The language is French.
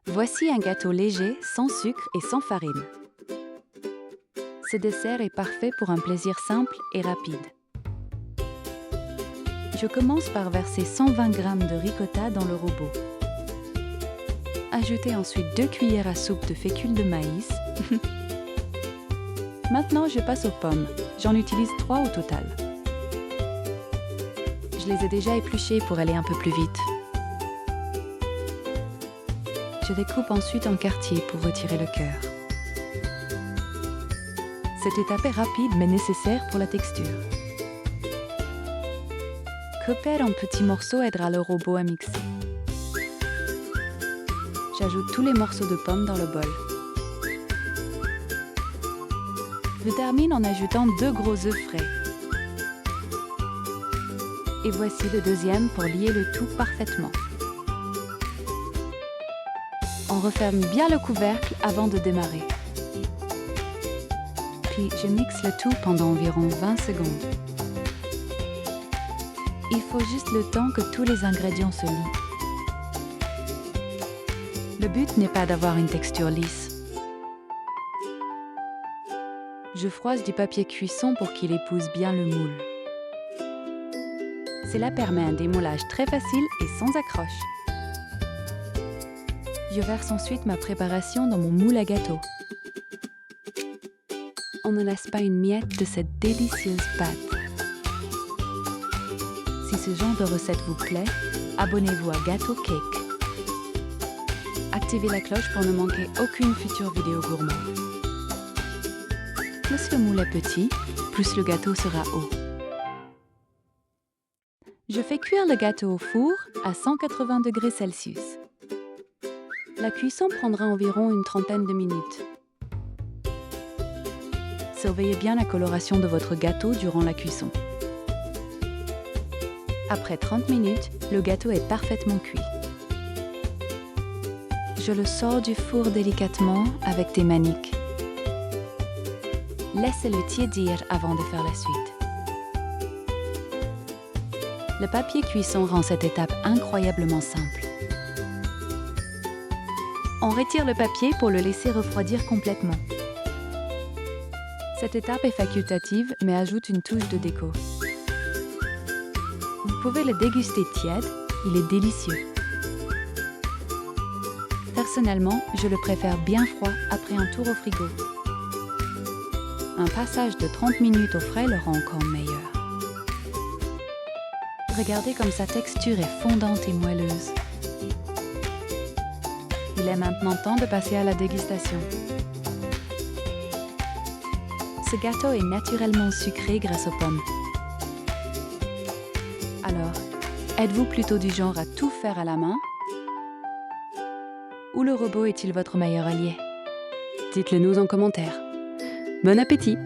Voici un gâteau léger, sans sucre et sans farine. Ce dessert est parfait pour un plaisir simple et rapide. Je commence par verser 120 g de ricotta dans le robot. Ajoutez ensuite 2 cuillères à soupe de fécule de maïs. Maintenant, je passe aux pommes. J'en utilise 3 au total. Je les ai déjà épluchées pour aller un peu plus vite. Je découpe ensuite en quartiers pour retirer le cœur. Cette étape est rapide mais nécessaire pour la texture. Couper en petits morceaux aidera le robot à mixer. J'ajoute tous les morceaux de pommes dans le bol. Je termine en ajoutant 2 gros œufs frais. Et voici le deuxième pour lier le tout parfaitement. On referme bien le couvercle avant de démarrer. Puis je mixe le tout pendant environ 20 secondes. Il faut juste le temps que tous les ingrédients se lient. Le but n'est pas d'avoir une texture lisse. Je froisse du papier cuisson pour qu'il épouse bien le moule. Cela permet un démoulage très facile et sans accroche. Je verse ensuite ma préparation dans mon moule à gâteau. On ne laisse pas une miette de cette délicieuse pâte. Si ce genre de recette vous plaît, abonnez-vous à Gâteau Cake. Activez la cloche pour ne manquer aucune future vidéo gourmande. Plus le moule est petit, plus le gâteau sera haut. Je fais cuire le gâteau au four à 180 degrés Celsius. La cuisson prendra environ une trentaine de minutes. Surveillez bien la coloration de votre gâteau durant la cuisson. Après 30 minutes, le gâteau est parfaitement cuit. Je le sors du four délicatement avec des maniques. Laissez-le tiédir avant de faire la suite. Le papier cuisson rend cette étape incroyablement simple. On retire le papier pour le laisser refroidir complètement. Cette étape est facultative mais ajoute une touche de déco. Vous pouvez le déguster tiède, il est délicieux. Personnellement, je le préfère bien froid après un tour au frigo. Un passage de 30 minutes au frais le rend encore meilleur. Regardez comme sa texture est fondante et moelleuse. Il est maintenant temps de passer à la dégustation. Ce gâteau est naturellement sucré grâce aux pommes. Alors, êtes-vous plutôt du genre à tout faire à la main? Ou le robot est-il votre meilleur allié? Dites-le nous en commentaire. Bon appétit!